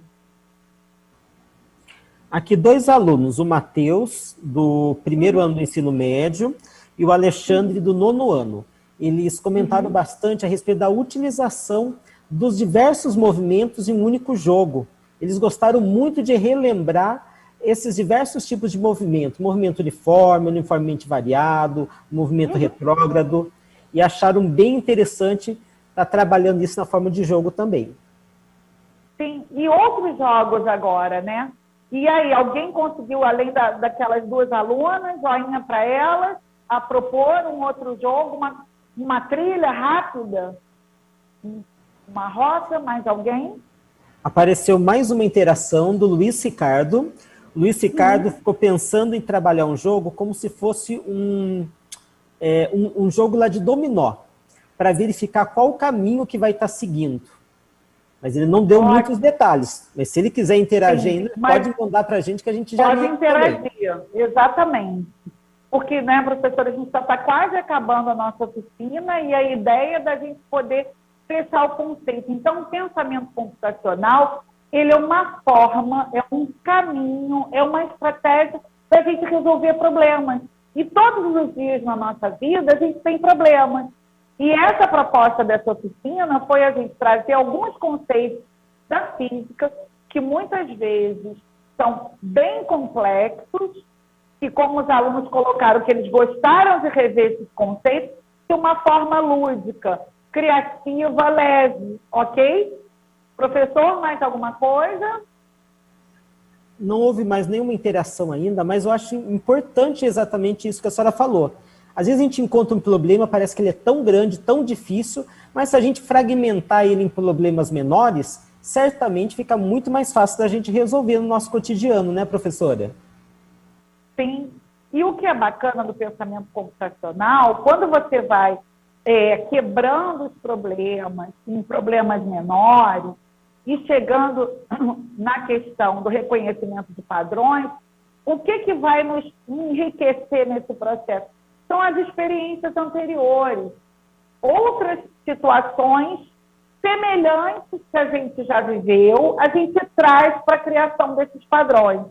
Aqui 2 alunos, o Matheus, do 1º ano do ensino médio, e o Alexandre, do 9º ano. Eles comentaram bastante a respeito da utilização dos diversos movimentos em um único jogo. Eles gostaram muito de relembrar esses diversos tipos de movimento. Movimento uniforme, uniformemente variado, movimento retrógrado, e acharam bem interessante estar trabalhando isso na forma de jogo também. Sim, e outros jogos agora, né? E aí, alguém conseguiu, além daquelas 2 alunas, joinha para elas, a propor um outro jogo, uma trilha rápida? Uma rota, mais alguém? Apareceu mais uma interação do Luiz Ricardo. O Luiz Ricardo ficou pensando em trabalhar um jogo como se fosse um jogo lá de dominó, para verificar qual o caminho que vai estar seguindo. Mas ele não deu muitos detalhes. Mas se ele quiser interagir ainda, pode mandar para a gente que a gente já... Pode interagir, exatamente. Porque, né, professora, a gente já está quase acabando a nossa oficina e a ideia da gente poder fechar o conceito. Então, o pensamento computacional, ele é uma forma, é um caminho, é uma estratégia para a gente resolver problemas. E todos os dias na nossa vida a gente tem problemas. E essa proposta dessa oficina foi a gente trazer alguns conceitos da física que muitas vezes são bem complexos e como os alunos colocaram que eles gostaram de rever esses conceitos de uma forma lúdica, criativa, leve, ok? Professor, mais alguma coisa? Não houve mais nenhuma interação ainda, mas eu acho importante exatamente isso que a senhora falou. Às vezes a gente encontra um problema, parece que ele é tão grande, tão difícil, mas se a gente fragmentar ele em problemas menores, certamente fica muito mais fácil da gente resolver no nosso cotidiano, né, professora? Sim. E o que é bacana do pensamento computacional, quando você vai quebrando os problemas em problemas menores e chegando na questão do reconhecimento de padrões, o que vai nos enriquecer nesse processo? São as experiências anteriores, outras situações semelhantes que a gente já viveu, a gente traz para a criação desses padrões.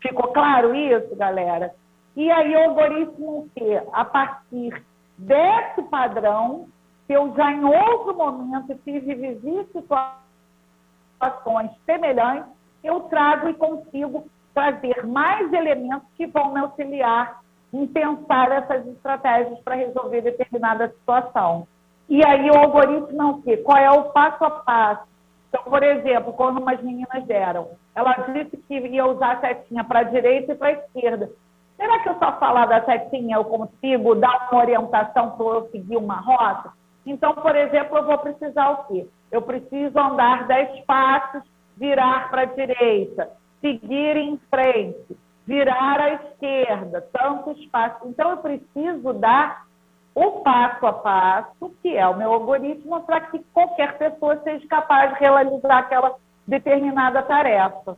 Ficou claro isso, galera? E aí o algoritmo que, a partir desse padrão, que eu já em outro momento fiz revisar situações semelhantes, eu trago e consigo trazer mais elementos que vão me auxiliar em pensar essas estratégias para resolver determinada situação. E aí o algoritmo é o quê? Qual é o passo a passo? Então, por exemplo, quando umas meninas deram, ela disse que ia usar a setinha para a direita e para a esquerda. Será que eu só falar da setinha eu consigo dar uma orientação para eu seguir uma rota? Então, por exemplo, eu vou precisar o quê? Eu preciso andar 10 passos, virar para a direita, seguir em frente, virar à esquerda, tantos passos. Então, eu preciso dar o passo a passo, que é o meu algoritmo, para que qualquer pessoa seja capaz de realizar aquela determinada tarefa.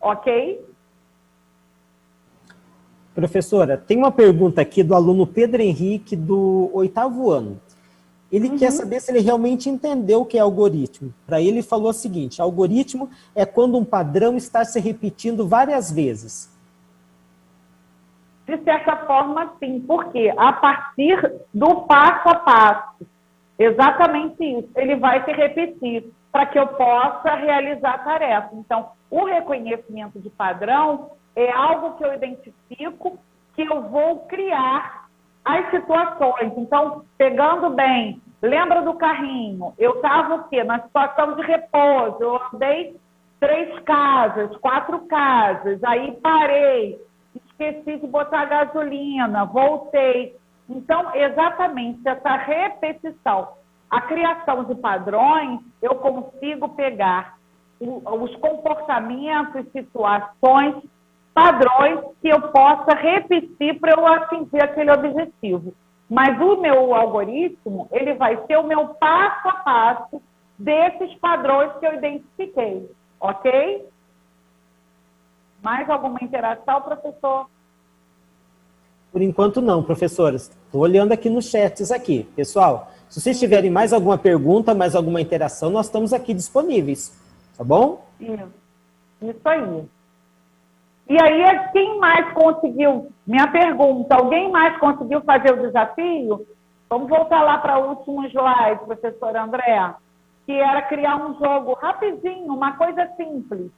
Ok? Professora, tem uma pergunta aqui do aluno Pedro Henrique, do 8º ano. Ele quer saber se ele realmente entendeu o que é algoritmo. Para ele, falou o seguinte: algoritmo é quando um padrão está se repetindo várias vezes. De certa forma, sim. Porque a partir do passo a passo, exatamente isso, ele vai se repetir para que eu possa realizar a tarefa. Então, o reconhecimento de padrão é algo que eu identifico, que eu vou criar as situações. Então, pegando bem, lembra do carrinho? Eu estava o quê? Na situação de repouso. Eu andei 3 casas, 4 casas, aí parei, esqueci de botar gasolina, voltei. Então, exatamente essa repetição, a criação de padrões, eu consigo pegar os comportamentos, situações, padrões que eu possa repetir para eu atingir aquele objetivo. Mas o meu algoritmo, ele vai ser o meu passo a passo desses padrões que eu identifiquei, ok? Mais alguma interação, professor? Por enquanto não, professora. Estou olhando aqui nos chats aqui. Pessoal, se vocês tiverem mais alguma pergunta, mais alguma interação, nós estamos aqui disponíveis. Tá bom? Isso aí. E aí, quem mais conseguiu? Minha pergunta, alguém mais conseguiu fazer o desafio? Vamos voltar lá para o último slide, professor André, que era criar um jogo rapidinho, uma coisa simples.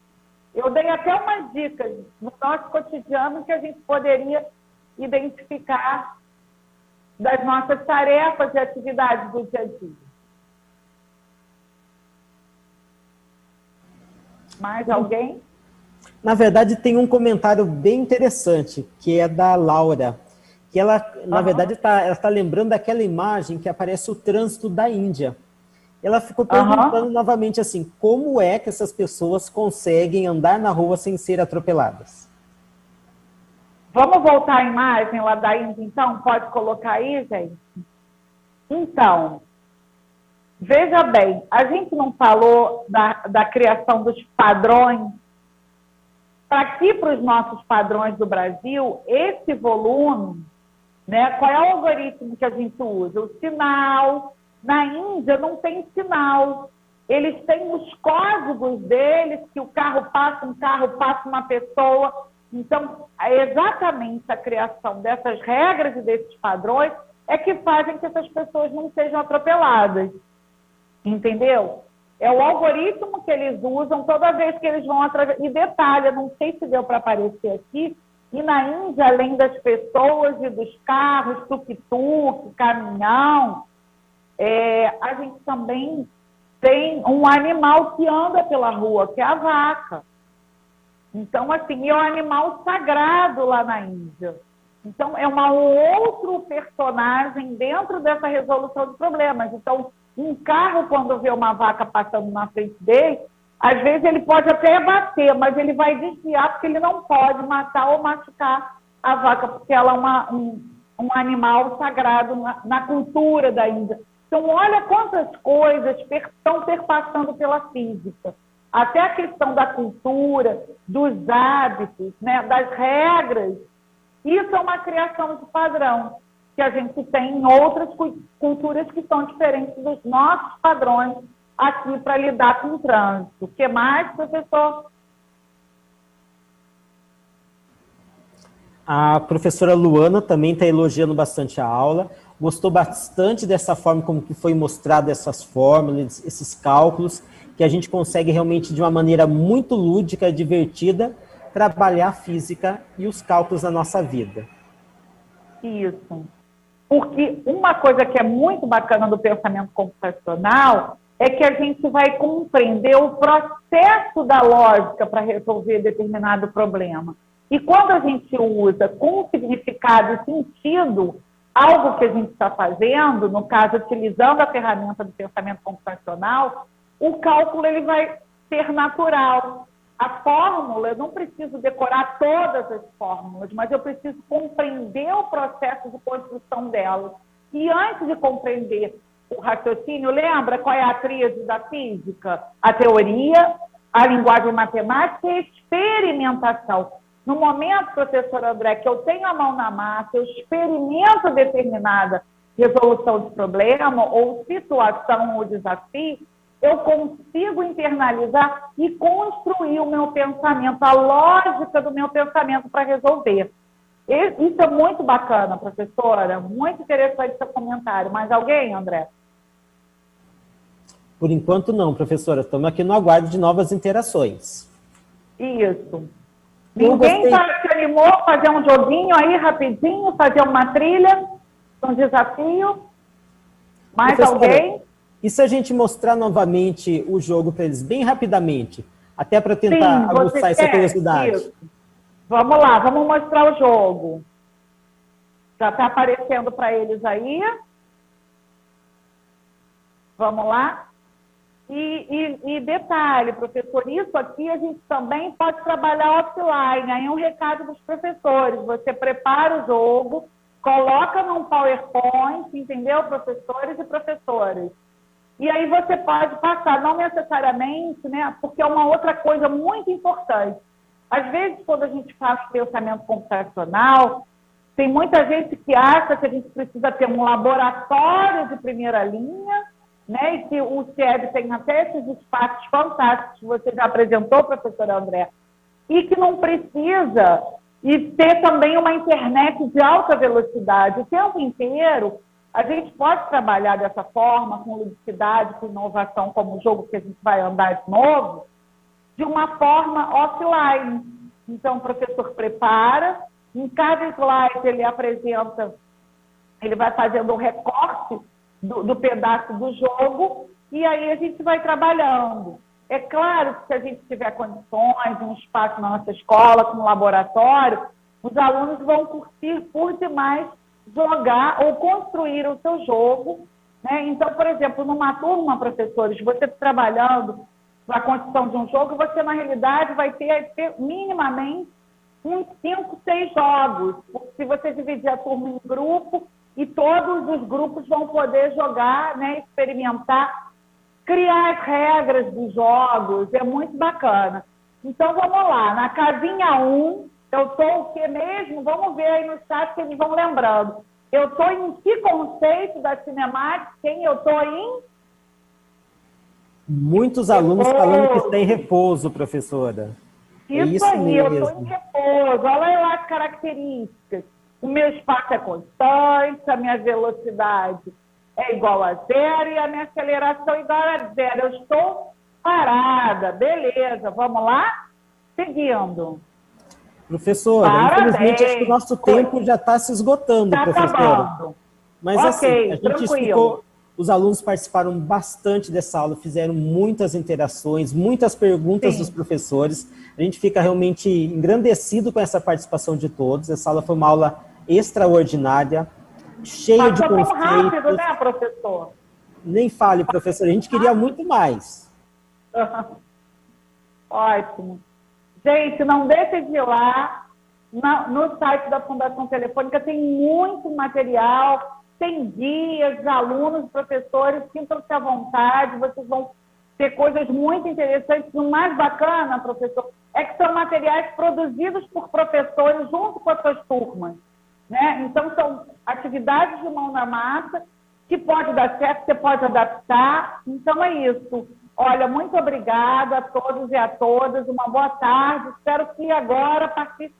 Eu dei até umas dicas no nosso cotidiano que a gente poderia identificar das nossas tarefas e atividades do dia a dia. Mais alguém? Na verdade, tem um comentário bem interessante, que é da Laura, que ela, na verdade, ela está lembrando daquela imagem que aparece o trânsito da Índia. Ela ficou perguntando novamente assim, como é que essas pessoas conseguem andar na rua sem ser atropeladas? Vamos voltar à imagem lá da Índia, então? Pode colocar aí, gente? Então, veja bem, a gente não falou da criação dos padrões. Para aqui, para os nossos padrões do Brasil, esse volume, né, qual é o algoritmo que a gente usa? O sinal. Na Índia não tem sinal. Eles têm os códigos deles, que o carro passa, um carro passa uma pessoa. Então, exatamente a criação dessas regras e desses padrões é que fazem que essas pessoas não sejam atropeladas. Entendeu? É o algoritmo que eles usam toda vez que eles vão através. E detalhe, não sei se deu para aparecer aqui, e na Índia, além das pessoas e dos carros, tuk-tuk, caminhão, a gente também tem um animal que anda pela rua, que é a vaca. Então, assim, é um animal sagrado lá na Índia. Então, é um outro personagem dentro dessa resolução de problemas. Então, um carro, quando vê uma vaca passando na frente dele, às vezes ele pode até bater, mas ele vai desviar porque ele não pode matar ou machucar a vaca, porque ela é um animal sagrado na cultura da Índia. Então, olha quantas coisas estão perpassando pela física. Até a questão da cultura, dos hábitos, né, das regras. Isso é uma criação de padrão que a gente tem em outras culturas que são diferentes dos nossos padrões aqui para lidar com o trânsito. O que mais, professor? A professora Luana também está elogiando bastante a aula, gostou bastante dessa forma como que foi mostrado essas fórmulas, esses cálculos, que a gente consegue realmente de uma maneira muito lúdica, divertida, trabalhar a física e os cálculos na nossa vida. Isso. Porque uma coisa que é muito bacana do pensamento computacional é que a gente vai compreender o processo da lógica para resolver determinado problema. E quando a gente usa com significado e sentido algo que a gente está fazendo, no caso, utilizando a ferramenta do pensamento computacional, o cálculo ele vai ser natural. A fórmula, eu não preciso decorar todas as fórmulas, mas eu preciso compreender o processo de construção delas. E antes de compreender o raciocínio, lembra qual é a tríade da física? A teoria, a linguagem matemática e a experimentação. No momento, professor André, que eu tenho a mão na massa, eu experimento determinada resolução de problema ou situação ou desafio, eu consigo internalizar e construir o meu pensamento, a lógica do meu pensamento para resolver. Isso é muito bacana, professora, muito interessante seu comentário. Mais alguém, André? Por enquanto não, professora, estamos aqui no aguardo de novas interações. Isso. Ninguém se animou a fazer um joguinho aí rapidinho, fazer uma trilha, um desafio? Mais professora, alguém? E se a gente mostrar novamente o jogo para eles bem rapidamente, até para tentar aguçar essa curiosidade? Isso. Vamos lá, vamos mostrar o jogo. Já está aparecendo para eles aí. Vamos lá. E detalhe, professor, isso aqui a gente também pode trabalhar offline. Aí um recado dos professores. Você prepara o jogo, coloca num PowerPoint, entendeu, professores e professoras? E aí você pode passar, não necessariamente, né? Porque é uma outra coisa muito importante. Às vezes, quando a gente fala de pensamento computacional, tem muita gente que acha que a gente precisa ter um laboratório de primeira linha, né? E que o CIEB tem até esses espaços fantásticos que você já apresentou, professor André, e que não precisa e ter também uma internet de alta velocidade. O tempo inteiro, a gente pode trabalhar dessa forma, com ludicidade, com inovação, como o jogo que a gente vai andar de novo, de uma forma offline. Então, o professor prepara, em cada slide ele apresenta, ele vai fazendo um recorte do pedaço do jogo, e aí a gente vai trabalhando. É claro que se a gente tiver condições, um espaço na nossa escola, com um laboratório, os alunos vão curtir por demais jogar ou construir o seu jogo, né? Então, por exemplo, numa turma, professores, você trabalhando na construção de um jogo, você, na realidade, vai ter minimamente uns 5, 6 jogos. Se você dividir a turma em grupo, e todos os grupos vão poder jogar, né, experimentar, criar as regras dos jogos, é muito bacana. Então, vamos lá, na casinha 1, eu estou o que mesmo? Vamos ver aí no chat que eles vão lembrando. Eu estou em que conceito da cinemática? Quem eu estou em? Muitos alunos falando que está em repouso, professora. Isso aí, eu estou em repouso. Olha lá as características. O meu espaço é constante, a minha velocidade é igual a zero e a minha aceleração é igual a zero. Eu estou parada, beleza. Vamos lá? Seguindo. Professora, infelizmente acho que o nosso tempo já está se esgotando, professora. Acabando. Mas assim, a gente explicou, os alunos participaram bastante dessa aula, fizeram muitas interações, muitas perguntas dos professores. A gente fica realmente engrandecido com essa participação de todos. Essa aula foi uma aula extraordinária, cheia de conceitos. Passou tão rápido, né, professor? Nem fale, professor, a gente queria muito mais. Ótimo. Gente, não deixe de ir lá no site da Fundação Telefônica, tem muito material, tem guias, alunos, professores, sintam-se à vontade, vocês vão ter coisas muito interessantes. O mais bacana, professor, é que são materiais produzidos por professores junto com as suas turmas, né? Então, são atividades de mão na massa, que pode dar certo, você pode adaptar. Então, é isso. Olha, muito obrigada a todos e a todas, uma boa tarde. Espero que agora, a partir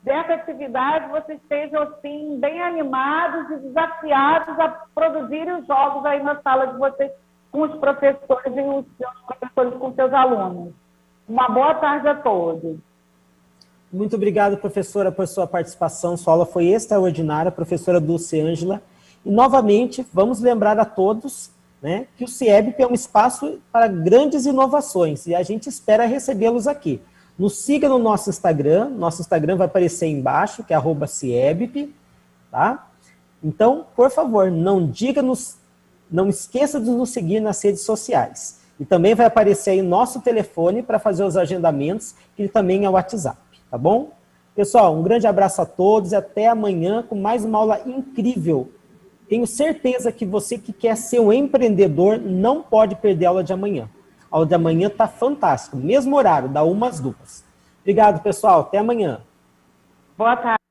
dessa atividade, vocês estejam, assim, bem animados e desafiados a produzirem os jogos aí na sala de vocês com os professores e os seus professores com seus alunos. Uma boa tarde a todos. Muito obrigado, professora, por sua participação. Sua aula foi extraordinária, professora Dulce Ângela. E, novamente, vamos lembrar a todos, né, que o CIEBP é um espaço para grandes inovações e a gente espera recebê-los aqui. Nos siga no nosso Instagram vai aparecer aí embaixo, que é @CIEBP, tá? Então, por favor, não esqueça de nos seguir nas redes sociais. E também vai aparecer aí nosso telefone para fazer os agendamentos, que também é o WhatsApp, tá bom? Pessoal, um grande abraço a todos e até amanhã com mais uma aula incrível. Tenho certeza que você que quer ser um empreendedor não pode perder a aula de amanhã. A aula de amanhã está fantástica, mesmo horário, da 1 às 2. Obrigado, pessoal. Até amanhã. Boa tarde.